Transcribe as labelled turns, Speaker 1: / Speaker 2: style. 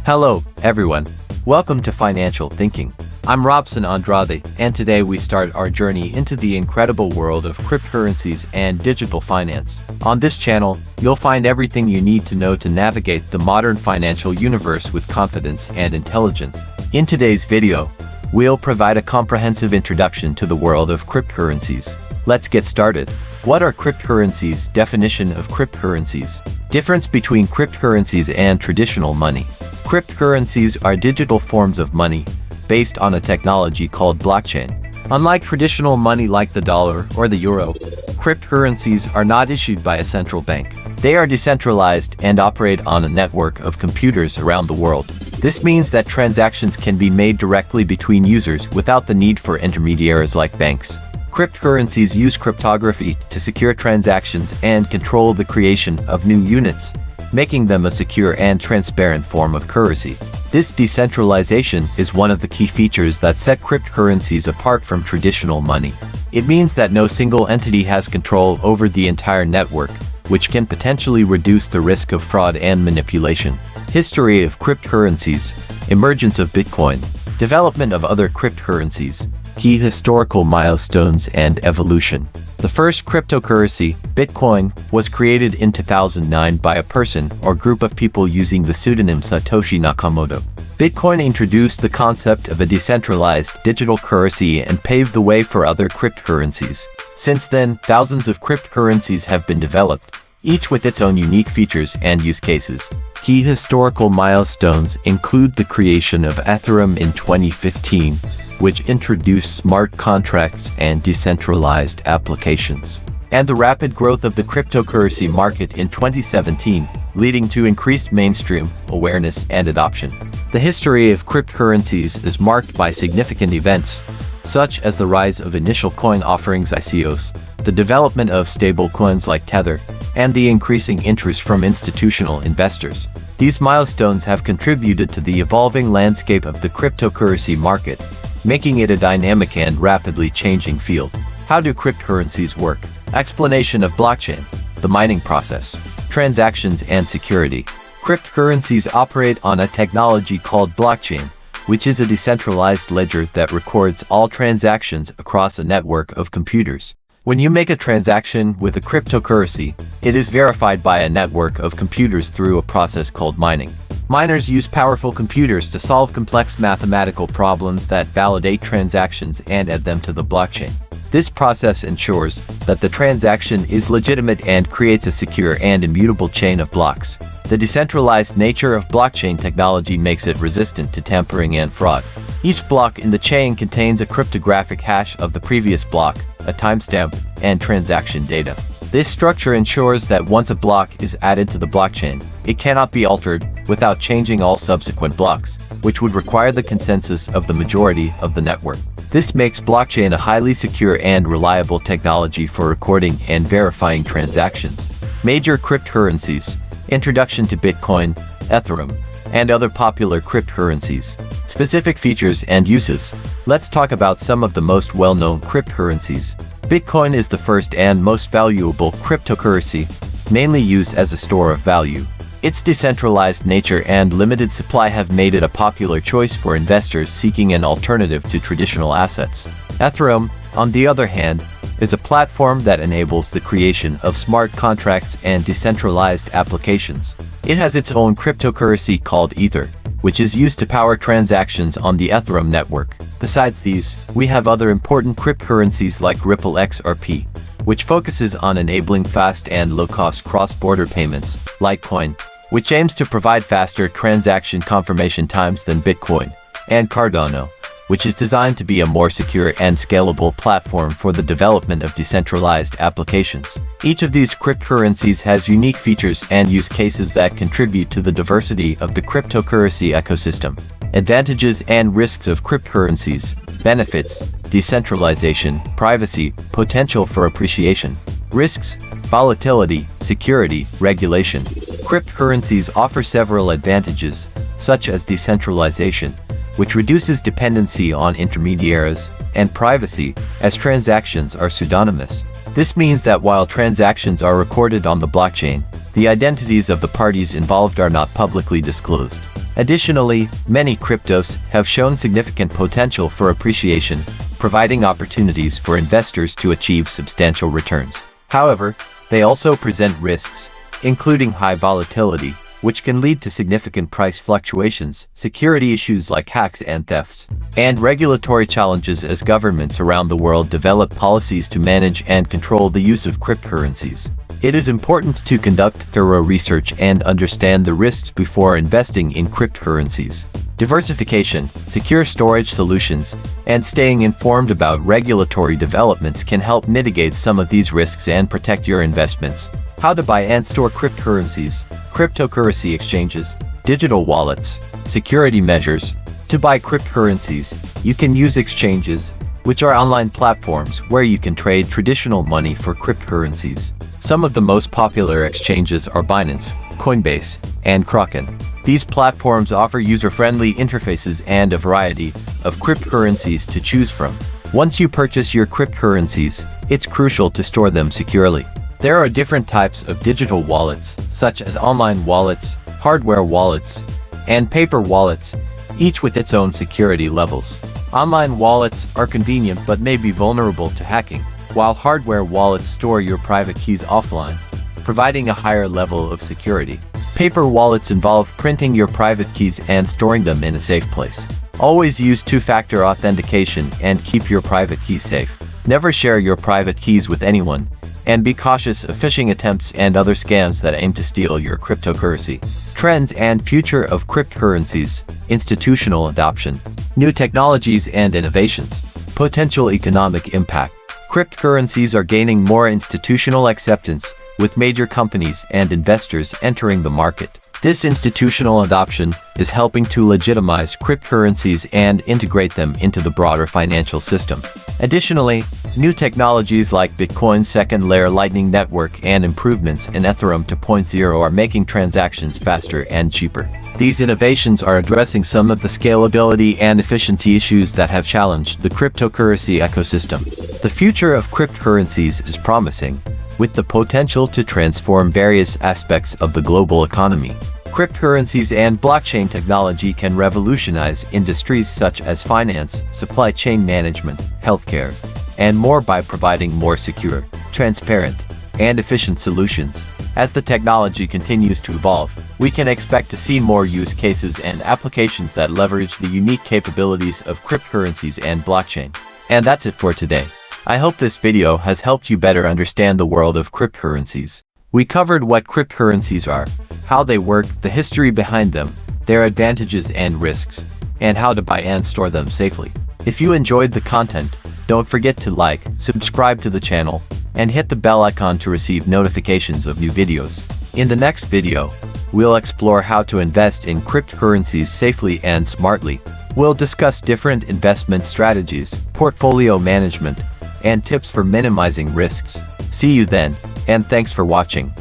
Speaker 1: Hello, everyone. Welcome to Financial Thinking. I'm Robson Andrade, and today we start our journey into the incredible world of cryptocurrencies and digital finance. On this channel, you'll find everything you need to know to navigate the modern financial universe with confidence and intelligence. In today's video, we'll provide a comprehensive introduction to the world of cryptocurrencies. Let's get started. What are cryptocurrencies? Definition of cryptocurrencies. Difference between cryptocurrencies and traditional money. Cryptocurrencies are digital forms of money based on a technology called blockchain. Unlike traditional money like the dollar or the euro, cryptocurrencies are not issued by a central bank. They are decentralized and operate on a network of computers around the world. This means that transactions can be made directly between users without the need for intermediaries like banks. Cryptocurrencies use cryptography to secure transactions and control the creation of new units, making them a secure and transparent form of currency. This decentralization is one of the key features that set cryptocurrencies apart from traditional money. It means that no single entity has control over the entire network, which can potentially reduce the risk of fraud and manipulation. History of cryptocurrencies, emergence of Bitcoin, development of other cryptocurrencies, key historical milestones and evolution. The first cryptocurrency, Bitcoin, was created in 2009 by a person or group of people using the pseudonym Satoshi Nakamoto. Bitcoin introduced the concept of a decentralized digital currency and paved the way for other cryptocurrencies. Since then, thousands of cryptocurrencies have been developed, each with its own unique features and use cases. Key historical milestones include the creation of Ethereum in 2015, which introduced smart contracts and decentralized applications, and the rapid growth of the cryptocurrency market in 2017, leading to increased mainstream awareness and adoption. The history of cryptocurrencies is marked by significant events, such as the rise of initial coin offerings ICOs, the development of stable coins like Tether, and the increasing interest from institutional investors. These milestones have contributed to the evolving landscape of the cryptocurrency market, making it a dynamic and rapidly changing field. How do cryptocurrencies work? Explanation of blockchain, the mining process, transactions and security. Cryptocurrencies operate on a technology called blockchain, which is a decentralized ledger that records all transactions across a network of computers. When you make a transaction with a cryptocurrency, it is verified by a network of computers through a process called mining. Miners use powerful computers to solve complex mathematical problems that validate transactions and add them to the blockchain. This process ensures that the transaction is legitimate and creates a secure and immutable chain of blocks. The decentralized nature of blockchain technology makes it resistant to tampering and fraud. Each block in the chain contains a cryptographic hash of the previous block, a timestamp, and transaction data. This structure ensures that once a block is added to the blockchain, it cannot be altered without changing all subsequent blocks, which would require the consensus of the majority of the network. This makes blockchain a highly secure and reliable technology for recording and verifying transactions. Major cryptocurrencies, introduction to Bitcoin, Ethereum, and other popular cryptocurrencies. Specific features and uses. Let's talk about some of the most well-known cryptocurrencies. Bitcoin is the first and most valuable cryptocurrency, mainly used as a store of value. Its decentralized nature and limited supply have made it a popular choice for investors seeking an alternative to traditional assets. Ethereum, on the other hand, is a platform that enables the creation of smart contracts and decentralized applications. It has its own cryptocurrency called Ether, which is used to power transactions on the Ethereum network. Besides these, we have other important cryptocurrencies like Ripple XRP, which focuses on enabling fast and low-cost cross-border payments, Litecoin, which aims to provide faster transaction confirmation times than Bitcoin, and Cardano, which is designed to be a more secure and scalable platform for the development of decentralized applications. Each of these cryptocurrencies has unique features and use cases that contribute to the diversity of the cryptocurrency ecosystem. Advantages and risks of cryptocurrencies. Benefits: decentralization, privacy, potential for appreciation. Risks: volatility, security, regulation. Cryptocurrencies offer several advantages, such as decentralization, which reduces dependency on intermediaries, and privacy, as transactions are pseudonymous. This means that while transactions are recorded on the blockchain, the identities of the parties involved are not publicly disclosed. Additionally, many cryptos have shown significant potential for appreciation, providing opportunities for investors to achieve substantial returns. However, they also present risks, including high volatility, which can lead to significant price fluctuations, security issues like hacks and thefts, and regulatory challenges as governments around the world develop policies to manage and control the use of cryptocurrencies. It is important to conduct thorough research and understand the risks before investing in cryptocurrencies. Diversification, secure storage solutions, and staying informed about regulatory developments can help mitigate some of these risks and protect your investments. How to buy and store cryptocurrencies, cryptocurrency exchanges, digital wallets, security measures. To buy cryptocurrencies, you can use exchanges, which are online platforms where you can trade traditional money for cryptocurrencies. Some of the most popular exchanges are Binance, Coinbase, and Kraken. These platforms offer user-friendly interfaces and a variety of cryptocurrencies to choose from. Once you purchase your cryptocurrencies, it's crucial to store them securely. There are different types of digital wallets, such as online wallets, hardware wallets, and paper wallets, each with its own security levels. Online wallets are convenient but may be vulnerable to hacking, while hardware wallets store your private keys offline, providing a higher level of security. Paper wallets involve printing your private keys and storing them in a safe place. Always use two-factor authentication and keep your private keys safe. Never share your private keys with anyone, and be cautious of phishing attempts and other scams that aim to steal your cryptocurrency. Trends and future of cryptocurrencies, institutional adoption, new technologies and innovations, potential economic impact. Cryptocurrencies are gaining more institutional acceptance, with major companies and investors entering the market. This institutional adoption is helping to legitimize cryptocurrencies and integrate them into the broader financial system. Additionally, new technologies like Bitcoin's second-layer Lightning Network and improvements in Ethereum 2.0 are making transactions faster and cheaper. These innovations are addressing some of the scalability and efficiency issues that have challenged the cryptocurrency ecosystem. The future of cryptocurrencies is promising, with the potential to transform various aspects of the global economy. Cryptocurrencies and blockchain technology can revolutionize industries such as finance, supply chain management, healthcare, and more by providing more secure, transparent, and efficient solutions. As the technology continues to evolve, we can expect to see more use cases and applications that leverage the unique capabilities of cryptocurrencies and blockchain. And that's it for today. I hope this video has helped you better understand the world of cryptocurrencies. We covered what cryptocurrencies are, how they work, the history behind them, their advantages and risks, and how to buy and store them safely. If you enjoyed the content, don't forget to like, subscribe to the channel, and hit the bell icon to receive notifications of new videos. In the next video, we'll explore how to invest in cryptocurrencies safely and smartly. We'll discuss different investment strategies, portfolio management, and tips for minimizing risks. See you then, and thanks for watching.